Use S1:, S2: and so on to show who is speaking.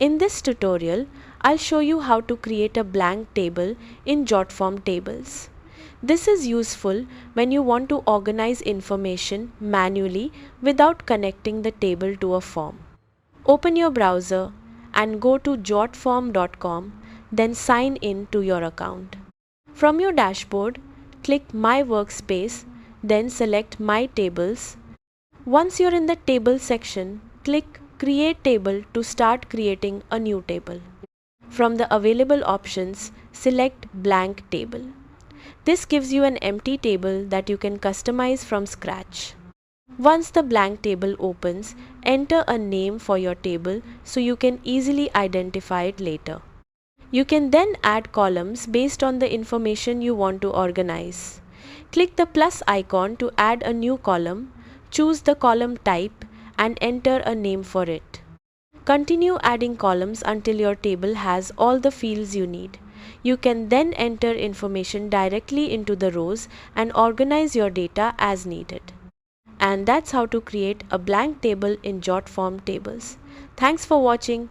S1: In this tutorial, I'll show you how to create a blank table in Jotform Tables. This is useful when you want to organize information manually without connecting the table to a form. Open your browser and go to jotform.com, then sign in to your account. From your dashboard, click My Workspace, then select My Tables. Once you're in the Table section, click Create Table to start creating a new table. From the available options, select Blank Table. This gives you an empty table that you can customize from scratch. Once the blank table opens, enter a name for your table so you can easily identify it later. You can then add columns based on the information you want to organize. Click the plus icon to add a new column, choose the column type, and enter a name for it. Continue adding columns until your table has all the fields you need. You can then enter information directly into the rows and organize your data as needed. And that's how to create a blank table in Jotform Tables. Thanks for watching.